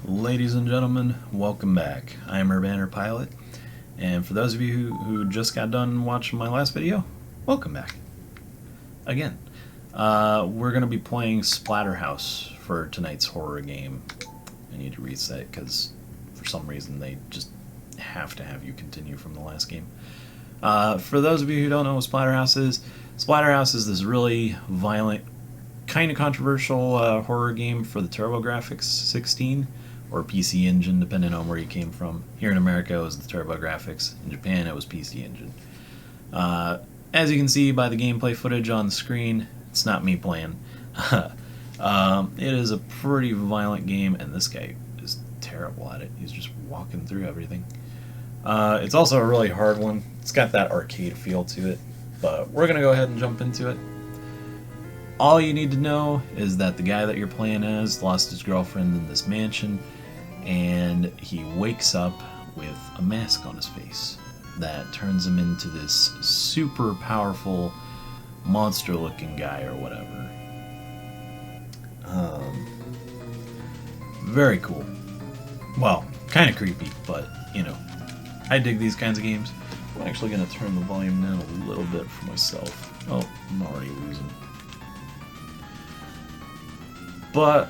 Ladies and gentlemen, welcome back. I am Urbana Pilot, and for those of you who just got done watching my last video, welcome back. Again, we're going to be playing Splatterhouse for tonight's horror game. I need to reset because for some reason they just have to have you continue from the last game. For those of you who don't know what Splatterhouse is this really violent, kind of controversial horror game for the Turbografx 16 or PC Engine, depending on where you came from. Here in America it was the Turbografx. In Japan it was PC Engine. As you can see by the gameplay footage on the screen, it's not me playing. It is a pretty violent game, and this guy is terrible at it. He's just walking through everything. It's also a really hard one. It's got that arcade feel to it, but we're going to go ahead and jump into it. All you need to know is that the guy that you're playing as lost his girlfriend in this mansion, and he wakes up with a mask on his face that turns him into this super powerful monster looking guy or whatever. Very cool. Well, kind of creepy, but you know, I dig these kinds of games. I'm actually going to turn the volume down a little bit for myself. Oh, I'm already losing. But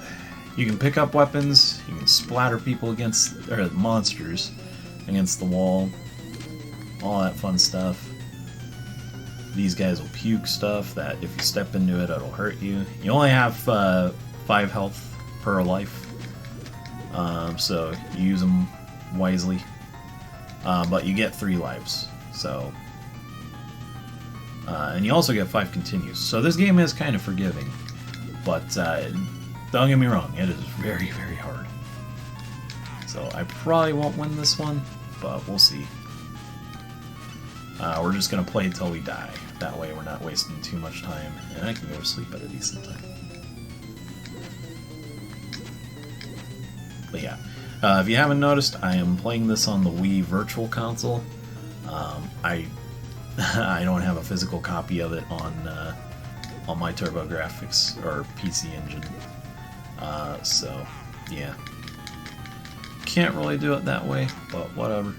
you can pick up weapons, you can splatter people or monsters against the wall, all that fun stuff. These guys will puke stuff that if you step into it, it'll hurt you. You only have 5 health per life, so you use them wisely. But you get 3 lives, so... and you also get 5 continues. So this game is kind of forgiving, but don't get me wrong, it is very, very hard. So I probably won't win this one, but we'll see. We're just going to play until we die. That way we're not wasting too much time, and I can go to sleep at a decent time. But yeah, if you haven't noticed, I am playing this on the Wii Virtual Console. I don't have a physical copy of it on my Turbografx or PC Engine. So, yeah. Can't really do it that way, but whatever.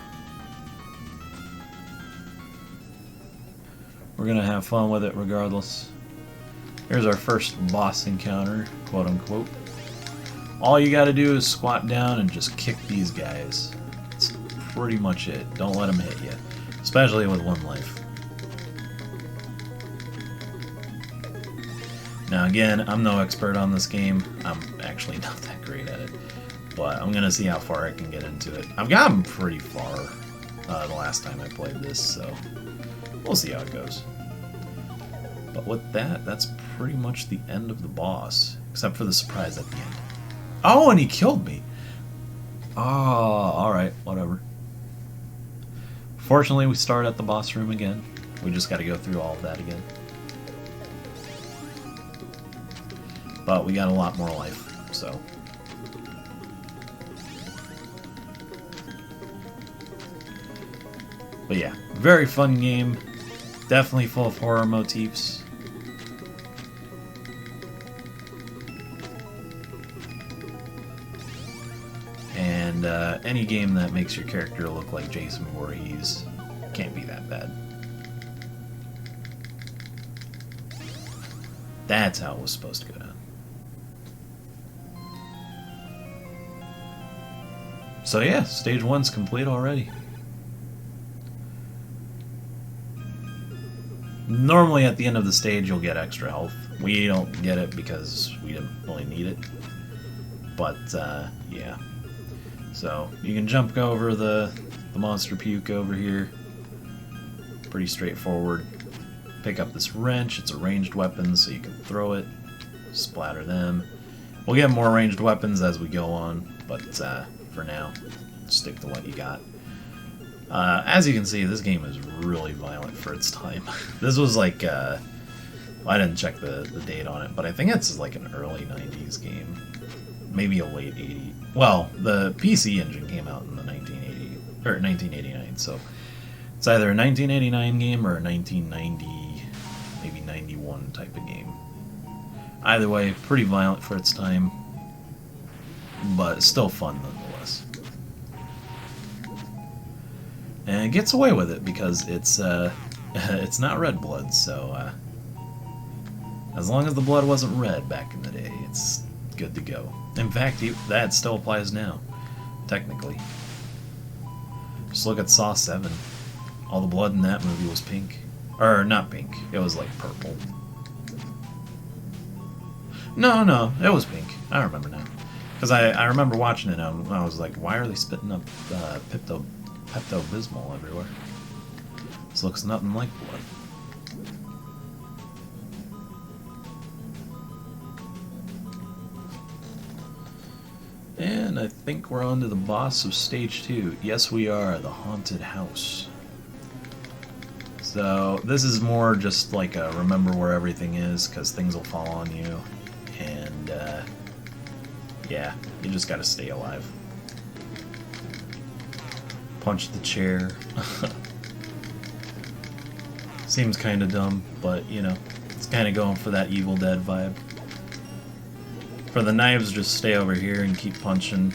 We're gonna have fun with it regardless. Here's our first boss encounter, quote unquote. All you gotta do is squat down and just kick these guys. That's pretty much it. Don't let them hit you, especially with 1 life. Now again, I'm no expert on this game. I'm actually not that great at it, but I'm gonna see how far I can get into it. I've gotten pretty far the last time I played this, so we'll see how it goes. But with that, that's pretty much the end of the boss, except for the surprise at the end. Oh, and he killed me! Oh, alright, whatever. Fortunately, we start at the boss room again. We just gotta go through all of that again. But we got a lot more life, so... But yeah, very fun game. Definitely full of horror motifs. And any game that makes your character look like Jason Voorhees can't be that bad. That's how it was supposed to go down. So yeah, stage 1's complete already. Normally at the end of the stage you'll get extra health. We don't get it because we didn't really need it. But yeah. So you can jump over the monster puke over here. Pretty straightforward. Pick up this wrench. It's a ranged weapon, so you can throw it, splatter them. We'll get more ranged weapons as we go on, but for now, stick to what you got. As you can see, this game is really violent for its time. This was like, I didn't check the date on it, but I think it's like an early 90s game. Maybe a late 80s. Well, the PC Engine came out in the 1989, so it's either a 1989 game or a 1990, maybe 91 type of game. Either way, pretty violent for its time. but it's still fun nonetheless. And it gets away with it because it's it's not red blood, so as long as the blood wasn't red back in the day, it's good to go. In fact, that still applies now, technically. Just look at Saw 7. All the blood in that movie was pink. Or, not pink. It was, like, purple. No, it was pink. I remember now. Because I remember watching it and I was like, why are they spitting up Pepto-Bismol everywhere? This looks nothing like blood. And I think we're on to the boss of stage 2. Yes, we are. The haunted house. So this is more just like a remember where everything is, because things will fall on you. And yeah, you just gotta stay alive. Punch the chair. Seems kind of dumb, but you know, it's kind of going for that Evil Dead vibe. For the knives, just stay over here and keep punching.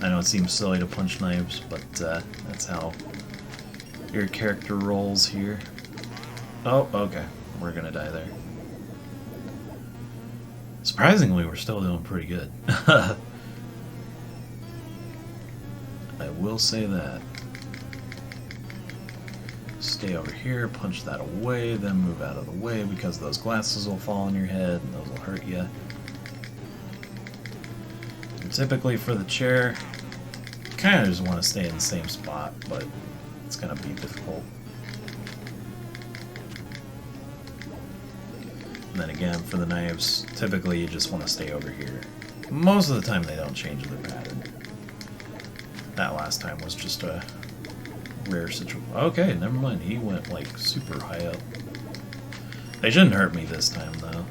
I know it seems silly to punch knives, but that's how your character rolls here. Oh, okay. We're gonna die there. Surprisingly, we're still doing pretty good. I will say that. Stay over here, punch that away, then move out of the way because those glasses will fall on your head and those will hurt you. And typically for the chair, you kind of just want to stay in the same spot, but it's going to be difficult. And then again, for the knives, typically you just want to stay over here. Most of the time they don't change their pattern. That last time was just a rare situation. Okay, never mind. He went like super high up. They shouldn't hurt me this time though.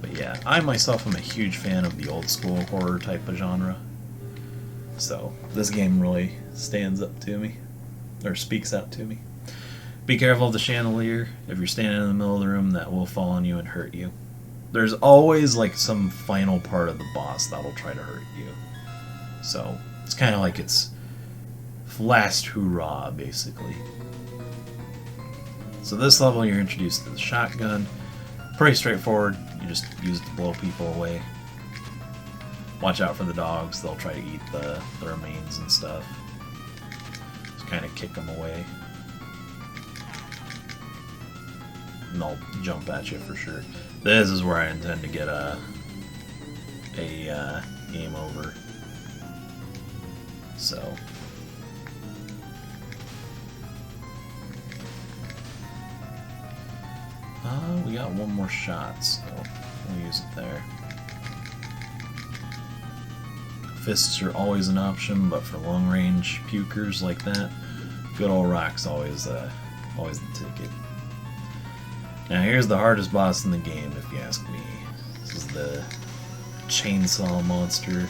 But yeah, I myself am a huge fan of the old school horror type of genre. So this game really stands up to me. Or speaks out to me. Be careful of the chandelier. If you're standing in the middle of the room, that will fall on you and hurt you. There's always like some final part of the boss that'll try to hurt you. So it's kind of like it's last hurrah, basically. So this level you're introduced to the shotgun. Pretty straightforward. You just use it to blow people away. Watch out for the dogs. They'll try to eat the remains and stuff. Just kind of kick them away. And they'll jump at you for sure. This is where I intend to get a game over. So we got one more shot, so we'll use it there. Fists are always an option, but for long range pukers like that, good old rock's always the ticket. Now here's the hardest boss in the game, if you ask me. This is the chainsaw monster.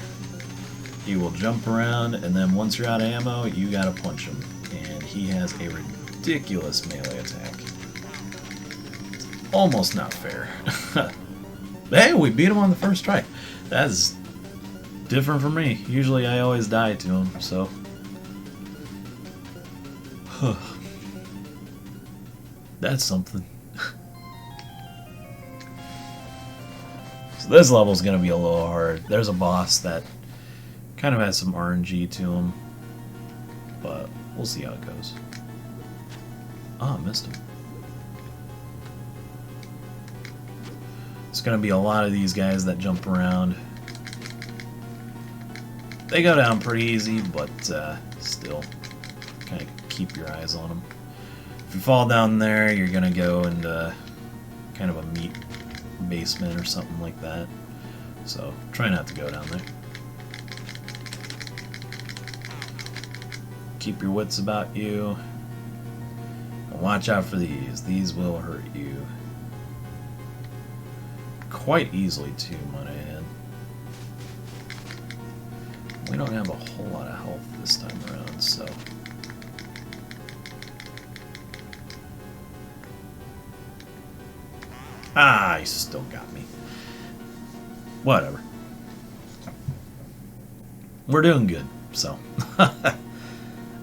He will jump around, and then once you're out of ammo, you gotta punch him. And he has a ridiculous melee attack. It's almost not fair. Hey, we beat him on the first try. That's different from me. Usually I always die to him, so... That's something. So this level's gonna be a little hard. There's a boss that kind of has some RNG to him, but we'll see how it goes. Ah, I missed him. It's gonna be a lot of these guys that jump around. They go down pretty easy, but still, kind of keep your eyes on them. If you fall down there, you're gonna go into kind of a meat basement or something like that. So try not to go down there. Keep your wits about you. And watch out for these. These will hurt you. Quite easily too, might I add. We don't have a whole lot of health this time around, so... Ah, he still got me. Whatever. We're doing good, so.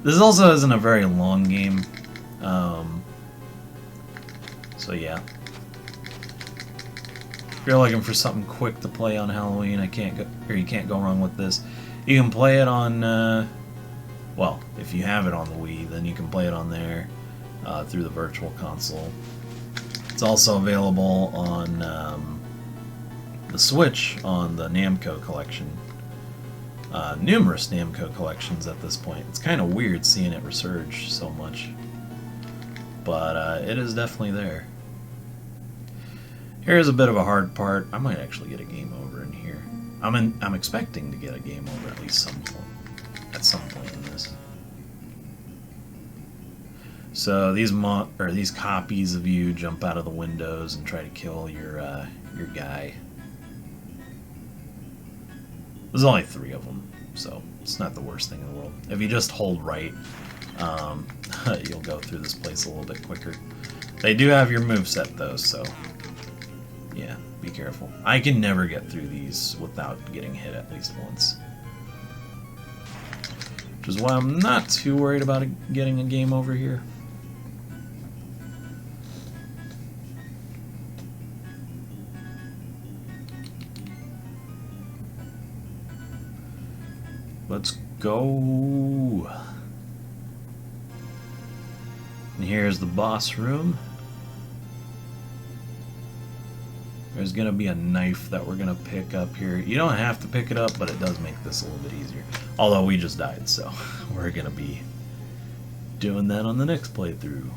This also isn't a very long game. So yeah. If you're looking for something quick to play on Halloween, you can't go wrong with this. You can play it on, well, if you have it on the Wii, then you can play it on there through the Virtual Console. It's also available on the Switch on the Namco collection. Numerous Namco collections at this point. It's kind of weird seeing it resurge so much, but it is definitely there. Here's a bit of a hard part. I might actually get a game over in here. I'm expecting to get a game over at least at some point in this. So these copies of you jump out of the windows and try to kill your guy. There's only 3 of them, so it's not the worst thing in the world. If you just hold right, you'll go through this place a little bit quicker. They do have your moveset though, so yeah, be careful. I can never get through these without getting hit at least once. Which is why I'm not too worried about getting a game over here. Let's go. And here's the boss room. There's going to be a knife that we're going to pick up here. You don't have to pick it up, but it does make this a little bit easier. Although we just died, so we're going to be doing that on the next playthrough.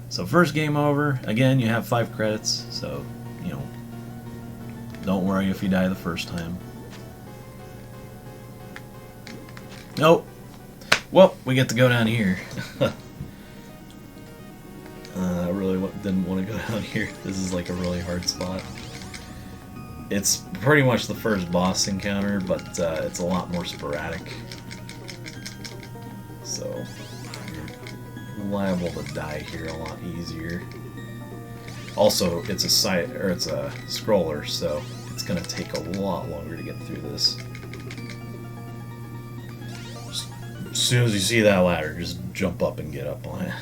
So first game over. Again, you have 5 credits, so, you know, don't worry if you die the first time. Nope. Well, we get to go down here. I really didn't want to go down here. This is like a really hard spot. It's pretty much the first boss encounter, but it's a lot more sporadic. So you're liable to die here a lot easier. Also, it's a scroller, so it's gonna take a lot longer to get through this. As soon as you see that ladder, just jump up and get up on it.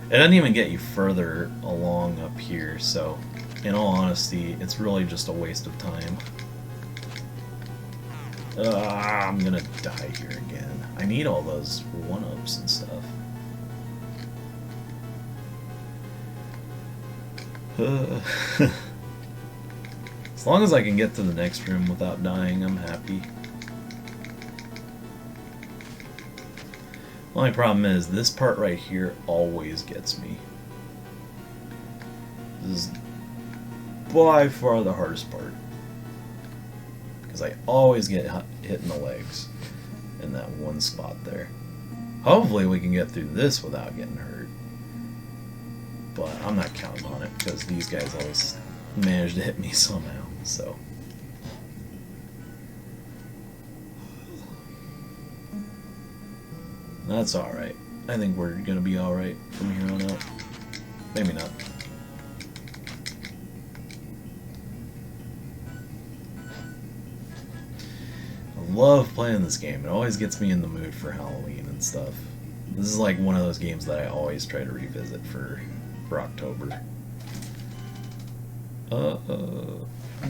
It doesn't even get you further along up here, so in all honesty, it's really just a waste of time. I'm gonna die here again. I need all those 1-ups and stuff. As long as I can get to the next room without dying, I'm happy. The only problem is, this part right here always gets me. This is by far the hardest part. Because I always get hit in the legs in that one spot there. Hopefully we can get through this without getting hurt. But I'm not counting on it, because these guys always manage to hit me somehow, so... That's alright. I think we're gonna be alright from here on out. Maybe not. I love playing this game. It always gets me in the mood for Halloween and stuff. This is like one of those games that I always try to revisit for October.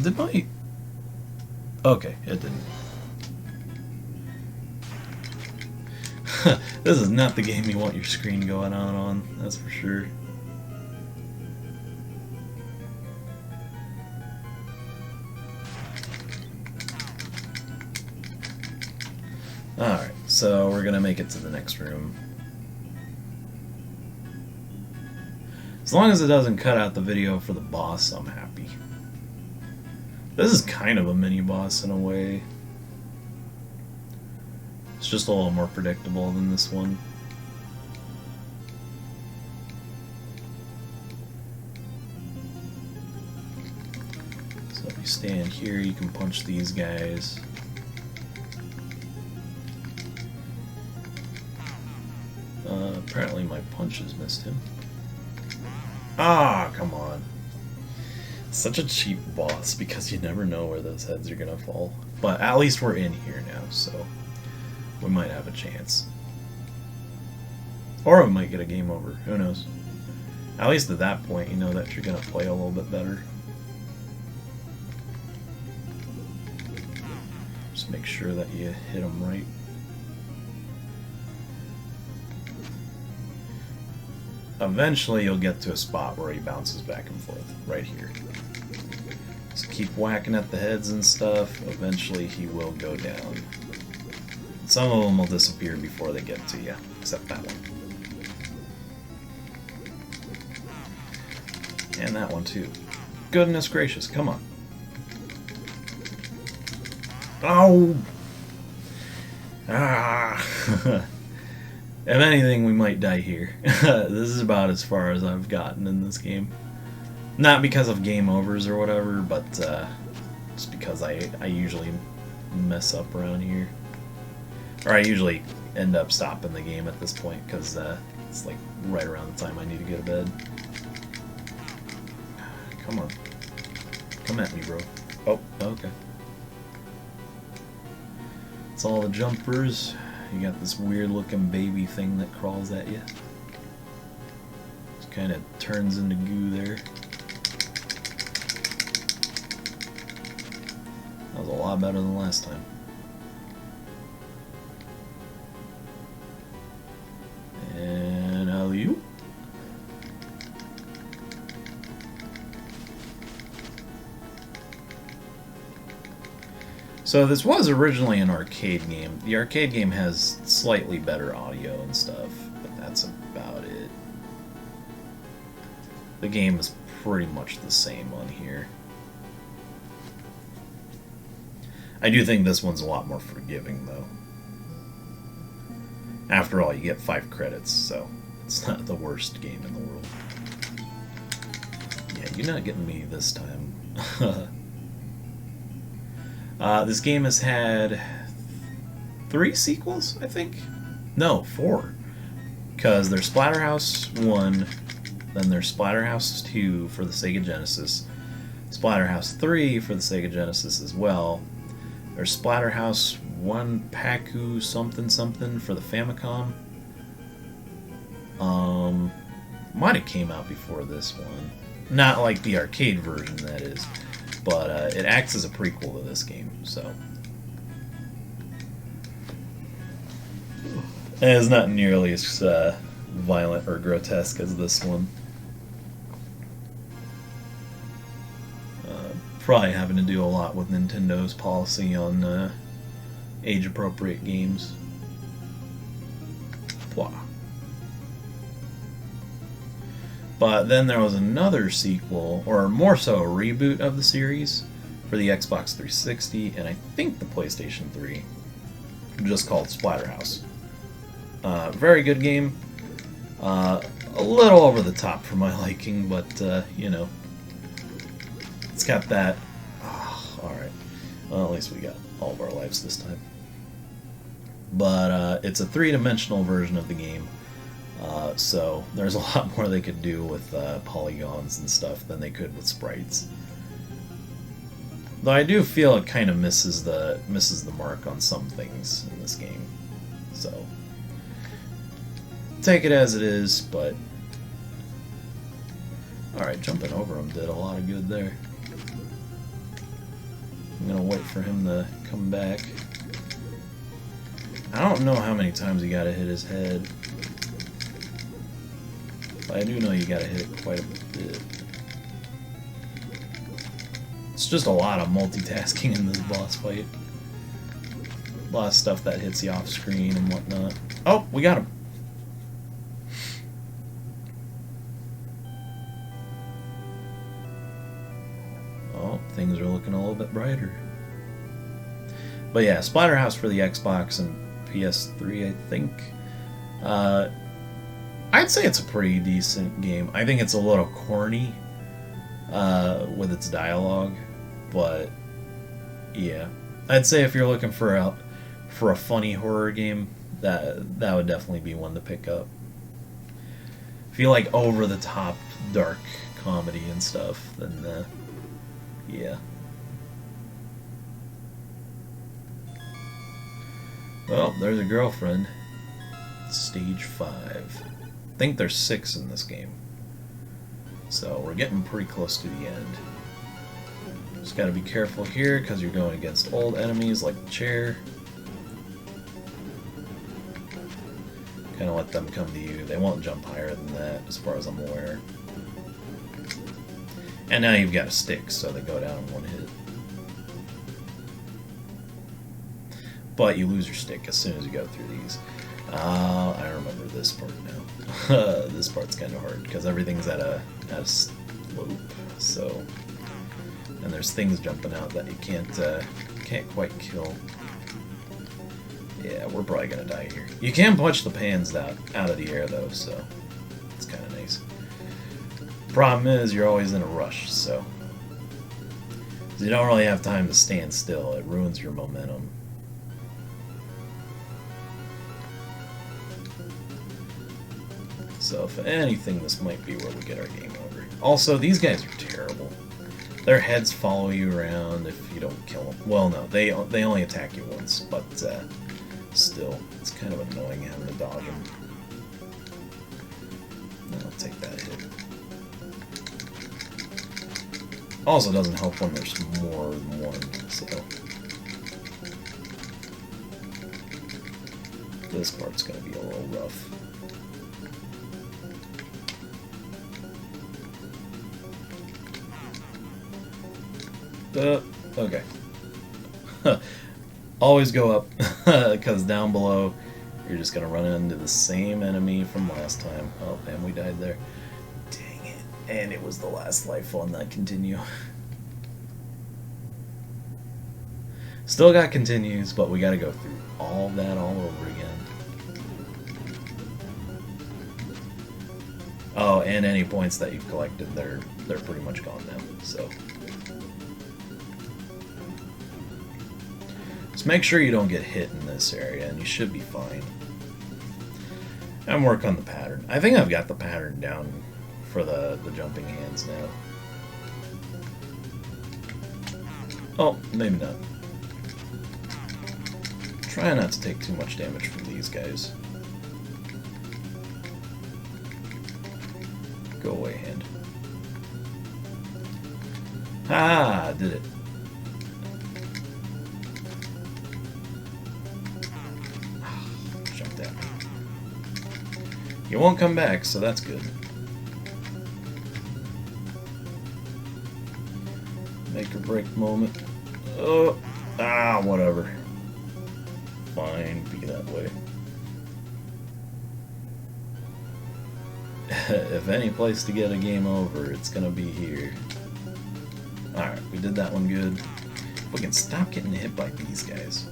Did my... Okay, it didn't. This is not the game you want your screen going on, that's for sure. Alright, so we're gonna make it to the next room. As long as it doesn't cut out the video for the boss, I'm happy. This is kind of a mini-boss in a way. It's just a little more predictable than this one. So if you stand here, you can punch these guys. Apparently my punches missed him. Ah, come on. Such a cheap boss because you never know where those heads are gonna fall. But at least we're in here now, so we might have a chance. Or we might get a game over. Who knows? At least at that point, you know that you're gonna play a little bit better. Just make sure that you hit them right. Eventually you'll get to a spot where he bounces back and forth, right here. Just keep whacking at the heads and stuff. Eventually he will go down. Some of them will disappear before they get to you, except that one. And that one too. Goodness gracious, come on. Oh! Ah! If anything, we might die here. This is about as far as I've gotten in this game. Not because of game overs or whatever, but just because I usually mess up around here. Or I usually end up stopping the game at this point, because it's like right around the time I need to go to bed. Come on. Come at me, bro. Oh, okay. It's all the jumpers. You got this weird looking baby thing that crawls at you. Just kind of turns into goo there. That was a lot better than last time. And alley-oop. So this was originally an arcade game. The arcade game has slightly better audio and stuff, but that's about it. The game is pretty much the same on here. I do think this one's a lot more forgiving, though. After all, you get 5 credits, so it's not the worst game in the world. Yeah, you're not getting me this time. This game has had 3 sequels, I think? No, 4. Because there's Splatterhouse 1, then there's Splatterhouse 2 for the Sega Genesis, Splatterhouse 3 for the Sega Genesis as well. There's Splatterhouse 1 Paku something something for the Famicom. Might have came out before this one. Not like the arcade version, that is. But it acts as a prequel to this game, so. And it's not nearly as violent or grotesque as this one. Probably having to do a lot with Nintendo's policy on age-appropriate games. Blah. But then there was another sequel, or more so a reboot of the series, for the Xbox 360 and I think the PlayStation 3, just called Splatterhouse. Very good game. A little over the top for my liking, but, you know, it's got that... Oh, alright. Well, at least we got all of our lives this time. But it's a 3-dimensional version of the game. So there's a lot more they could do with polygons and stuff than they could with sprites. Though I do feel it kind of misses the mark on some things in this game. So take it as it is, but alright, jumping over him did a lot of good there. I'm gonna wait for him to come back. I don't know how many times you gotta hit his head. But I do know you gotta hit it quite a bit. It's just a lot of multitasking in this boss fight. A lot of stuff that hits you off screen and whatnot. Oh, we got him! Oh, things are looking a little bit brighter. But yeah, Splatterhouse for the Xbox and PS3, I think. I'd say it's a pretty decent game. I think it's a little corny with its dialogue, but yeah, I'd say if you're looking for a funny horror game, that would definitely be one to pick up. If you like over the top dark comedy and stuff, then Yeah. Well, there's a girlfriend. Stage 5. I think there's 6 in this game. So we're getting pretty close to the end. Just gotta be careful here because you're going against old enemies like the chair. Kind of let them come to you. They won't jump higher than that as far as I'm aware. And now you've got a stick, so they go down in one hit. But you lose your stick as soon as you go through these. I remember this part now. This part's kind of hard because everything's at a slope. So, and there's things jumping out that you can't quite kill. Yeah, we're probably gonna die here. You can punch the pans out of the air though, so it's kind of nice. Problem is, you're always in a rush, so you don't really have time to stand still. It ruins your momentum. So if anything, this might be where we get our game over. Also, these guys are terrible. Their heads follow you around if you don't kill them. Well, no, they only attack you once, but still, it's kind of annoying having to dodge them. I'll take that hit. Also, doesn't help when there's more than one, so this part's going to be a little rough. Okay. Always go up, because down below you're just going to run into the same enemy from last time. Oh, and we died there. Dang it. And it was the last life on that continue. Still got continues, but we got to go through all that all over again. Oh, and any points that you've collected, they're pretty much gone now, so just make sure you don't get hit in this area, and you should be fine. And work on the pattern. I think I've got the pattern down for the jumping hands now. Oh, maybe not. Try not to take too much damage from these guys. Go away, hand. Ah, did it. Jumped at me. You won't come back, so that's good. Make or break moment. Oh, whatever. Fine, be that way. If any place to get a game over, it's gonna be here. Alright, we did that one good. We can stop getting hit by these guys.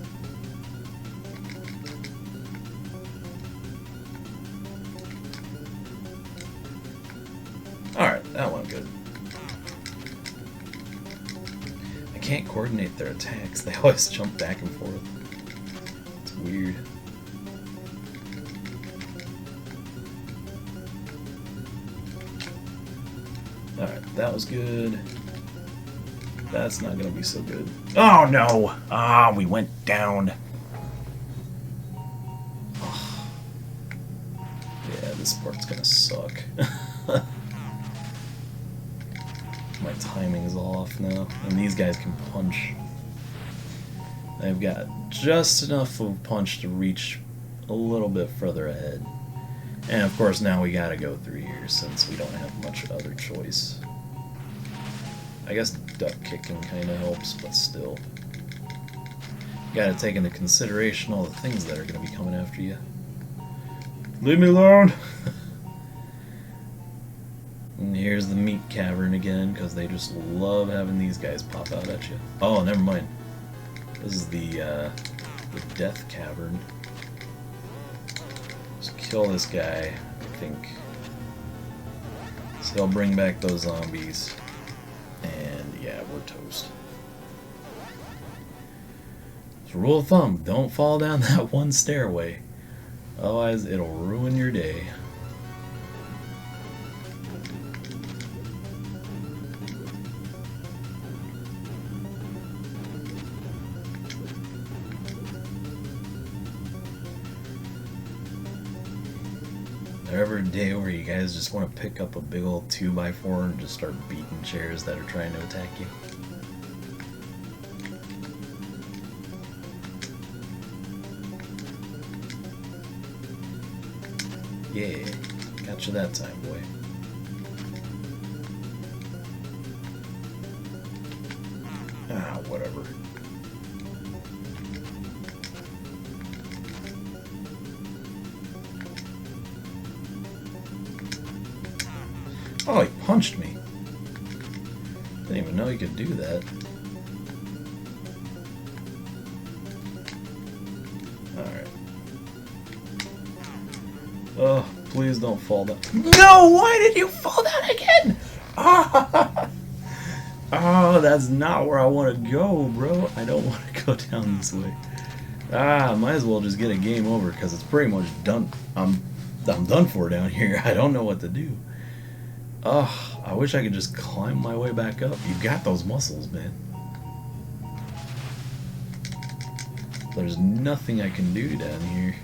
Alright, that went good. I can't coordinate their attacks. They always jump back and forth. It's weird. Alright, that was good. That's not gonna be so good. Oh no! Ah, we went down. Oh. Yeah, this part's gonna suck. My timing's off now. And these guys can punch. They've got just enough of a punch to reach a little bit further ahead. And of course now we gotta go through here since we don't have much other choice. I guess duck kicking kinda helps, but still. You gotta take into consideration all the things that are gonna be coming after you. Leave me alone! And here's the meat cavern again, because they just love having these guys pop out at you. Oh, never mind. This is the death cavern. Just kill this guy, I think. So they'll bring back those zombies. And yeah, we're toast. So rule of thumb, don't fall down that one stairway. Otherwise, it'll ruin your day. there ever a day where you guys just want to pick up a big old 2x4 and just start beating chairs that are trying to attack you? Yeah, gotcha that time, boy. Ah, whatever. Oh, he punched me. Didn't even know he could do that. Alright. Oh, please don't fall down. No! Why did you fall down again? Oh, that's not where I want to go, bro. I don't want to go down this way. Might as well just get a game over because it's pretty much done. I'm done for down here. I don't know what to do. Oh, I wish I could just climb my way back up. You got those muscles, man. There's nothing I can do down here.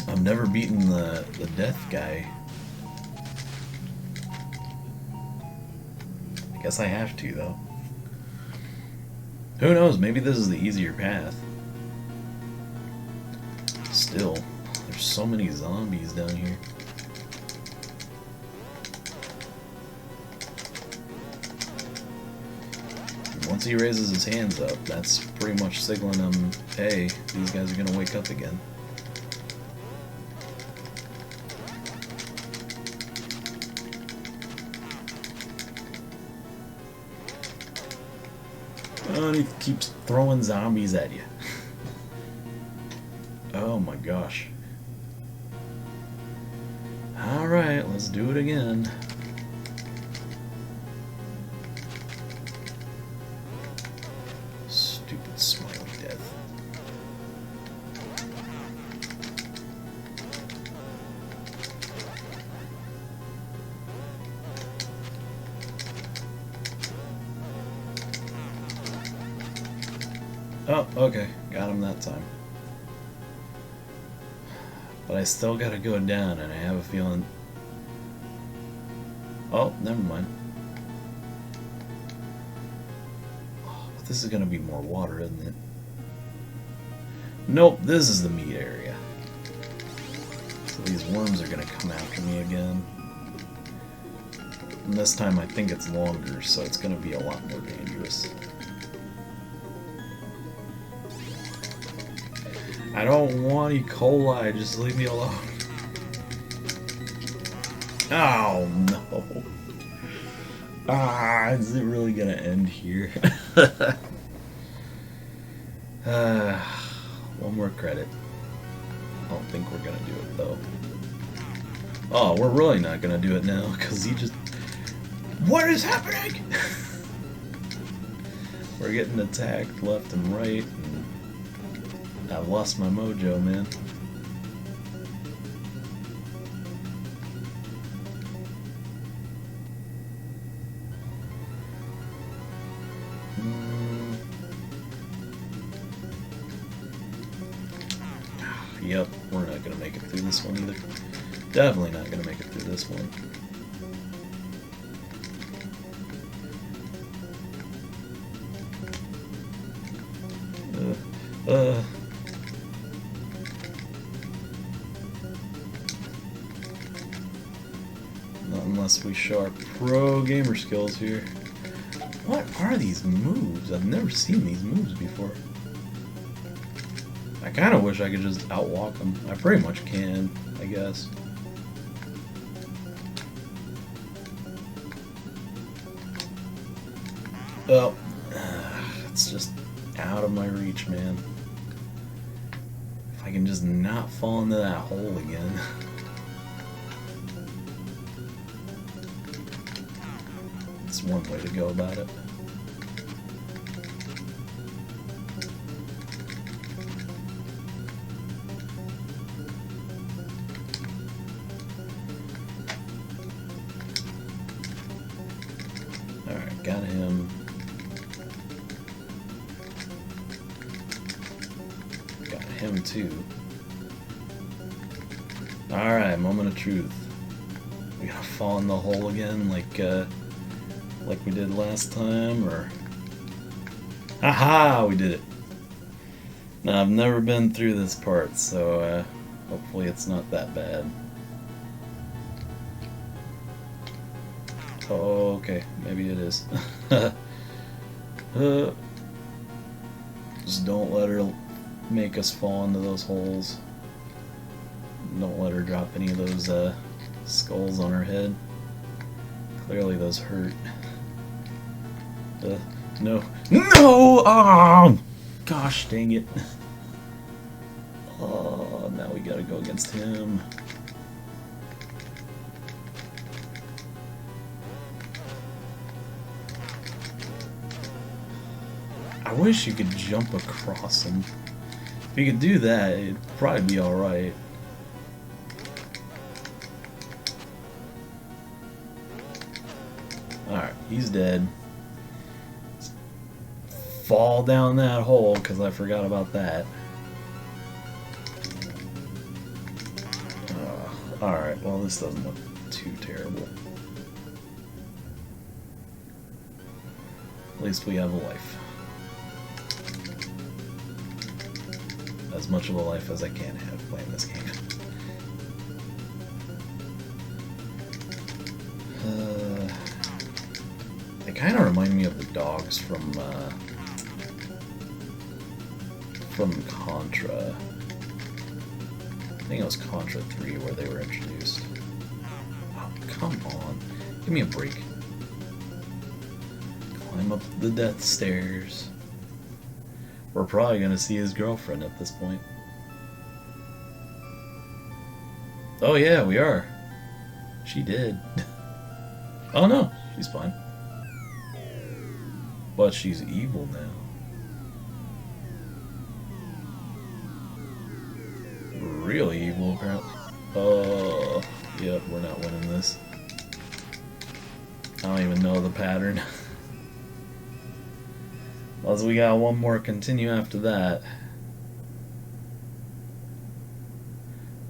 I've never beaten the death guy. I guess I have to, though. Who knows? Maybe this is the easier path. Still, there's so many zombies down here. Once he raises his hands up, that's pretty much signaling him, hey, these guys are gonna wake up again. Oh, and he keeps throwing zombies at you. Oh my gosh. Alright, let's do it again. Stupid smile of death. Oh, okay. Got him that time. But I still gotta go down, and I have a feeling... Oh, never mind. Oh, but this is gonna be more water, isn't it? Nope, this is the meat area. So these worms are gonna come after me again. And this time I think it's longer, so it's gonna be a lot more dangerous. I don't want E. coli, just leave me alone. Oh no. Is it really gonna end here? One more credit. I don't think we're gonna do it though. Oh, we're really not gonna do it now, because he just... What is happening? We're getting attacked left and right. I've lost my mojo, man. Yep, we're not gonna make it through this one either. Definitely not gonna make it through this one. Not unless we show our pro gamer skills here. What are these moves? I've never seen these moves before. I kind of wish I could just outwalk them. I pretty much can, I guess. Well, it's just out of my reach, man. If I can just not fall into that hole again. That's one way to go about it. Alright, got him. Got him too. Alright, moment of truth. We gotta fall in the hole again like we did last time, or... Haha! We did it! Now, I've never been through this part, so hopefully it's not that bad. Oh, okay, maybe it is. Just don't let her make us fall into those holes. Don't let her drop any of those skulls on her head. Clearly those hurt. No. No! Oh! Gosh dang it. Oh, now we gotta go against him. I wish you could jump across him. If you could do that, it'd probably be alright. Alright, he's dead. Fall down that hole, because I forgot about that. Alright, well this doesn't look too terrible. At least we have a life. As much of a life as I can have playing this game. They kind of remind me of the dogs from Contra. I think it was Contra 3 where they were introduced. Oh, come on. Give me a break. Climb up the death stairs. We're probably going to see his girlfriend at this point. Oh yeah, we are. She did. Oh no, she's fine. But she's evil now. Really evil, apparently. Oh, yep, we're not winning this. I don't even know the pattern. Well, we got one more continue after that.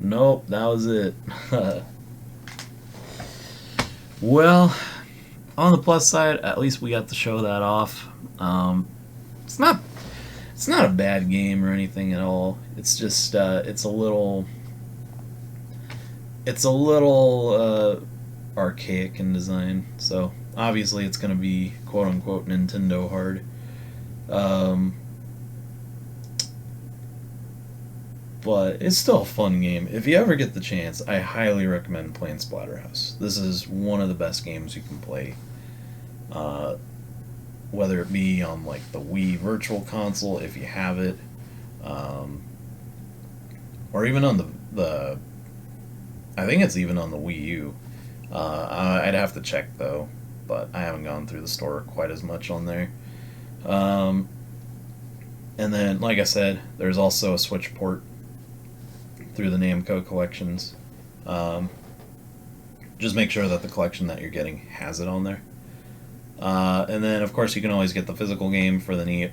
Nope, that was it. Well, on the plus side, at least we got to show that off. It's not a bad game or anything at all. It's just it's a little archaic in design. So obviously it's going to be quote unquote Nintendo hard. But it's still a fun game. If you ever get the chance, I highly recommend playing Splatterhouse. This is one of the best games you can play. Whether it be on like the Wii Virtual Console, if you have it, or even on the I think it's even on the Wii U. I'd have to check though, but I haven't gone through the store quite as much on there. And then, like I said, there's also a Switch port through the Namco collections. Just make sure that the collection that you're getting has it on there. And then, of course, you can always get the physical game for the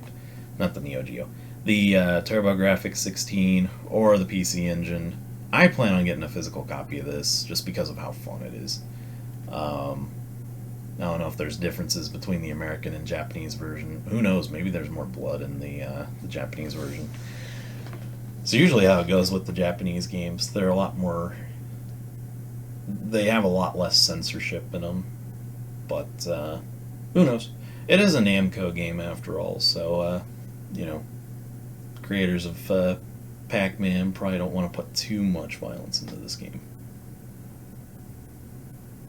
not the Neo Geo, the Turbografx 16 or the PC Engine. I plan on getting a physical copy of this just because of how fun it is. I don't know if there's differences between the American and Japanese version. Who knows? Maybe there's more blood in the Japanese version. So usually how it goes with the Japanese games, they're a lot more... They have a lot less censorship in them. But, who knows? It is a Namco game after all, so, you know, creators of Pac-Man probably don't want to put too much violence into this game.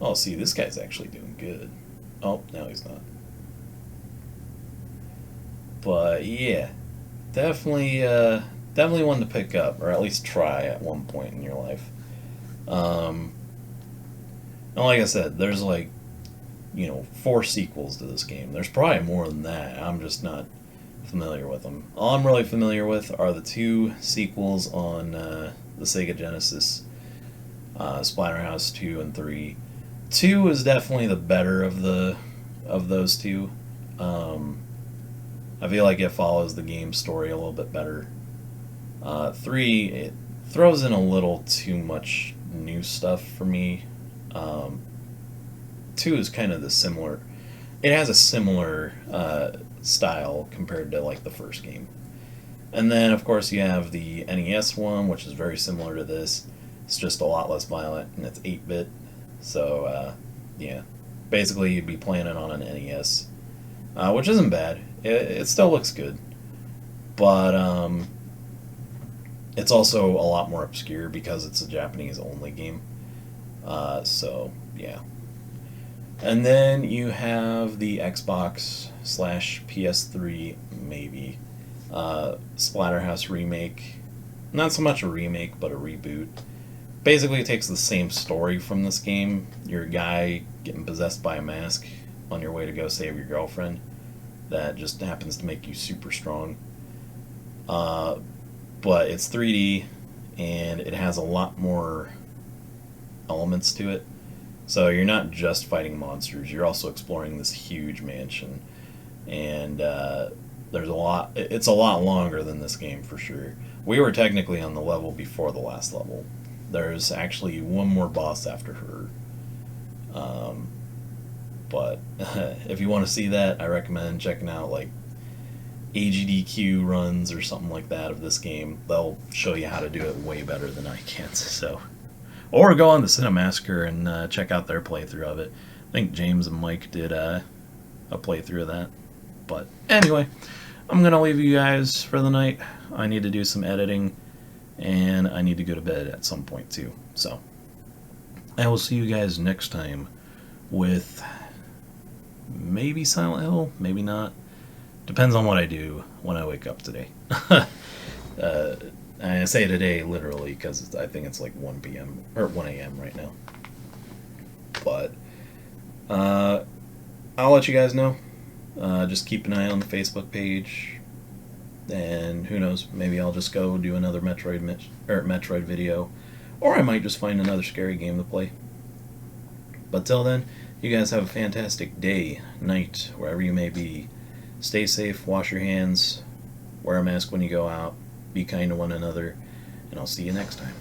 Oh, see, this guy's actually doing good. Oh, now he's not. But, yeah. Definitely one to pick up, or at least try at one point in your life. And like I said, there's like, 4 sequels to this game. There's probably more than that. I'm just not familiar with them. All I'm really familiar with are the 2 sequels on the Sega Genesis, Splatterhouse 2 and 3. 2 is definitely the better of those 2. I feel like it follows the game story a little bit better. 3, it throws in a little too much new stuff for me. 2 is kind of the similar. It has a similar style compared to like the first game. And then, of course, you have the NES one, which is very similar to this. It's just a lot less violent, and it's 8-bit. So, yeah. Basically, you'd be playing it on an NES, which isn't bad. It still looks good. But it's also a lot more obscure because it's a Japanese-only game. So, yeah. And then you have the Xbox / PS3, maybe. Splatterhouse remake. Not so much a remake, but a reboot. Basically, it takes the same story from this game. You're a guy getting possessed by a mask on your way to go save your girlfriend. That just happens to make you super strong. But it's 3D, and it has a lot more elements to it. So you're not just fighting monsters, you're also exploring this huge mansion. And there's a lot. It's a lot longer than this game for sure. We were technically on the level before the last level. There's actually one more boss after her. But if you want to see that, I recommend checking out like AGDQ runs or something like that of this game. They'll show you how to do it way better than I can. So, or go on the Cinemassacre and check out their playthrough of it. I think James and Mike did a playthrough of that. But anyway, I'm going to leave you guys for the night. I need to do some editing, and I need to go to bed at some point too. So, I will see you guys next time with maybe Silent Hill, maybe not. Depends on what I do when I wake up today. I say today literally because I think it's like 1 p.m. or 1 a.m. right now. But I'll let you guys know. Just keep an eye on the Facebook page, and who knows, maybe I'll just go do another Metroid video, or I might just find another scary game to play. But till then, you guys have a fantastic day, night, wherever you may be. Stay safe, wash your hands, wear a mask when you go out, be kind to one another, and I'll see you next time.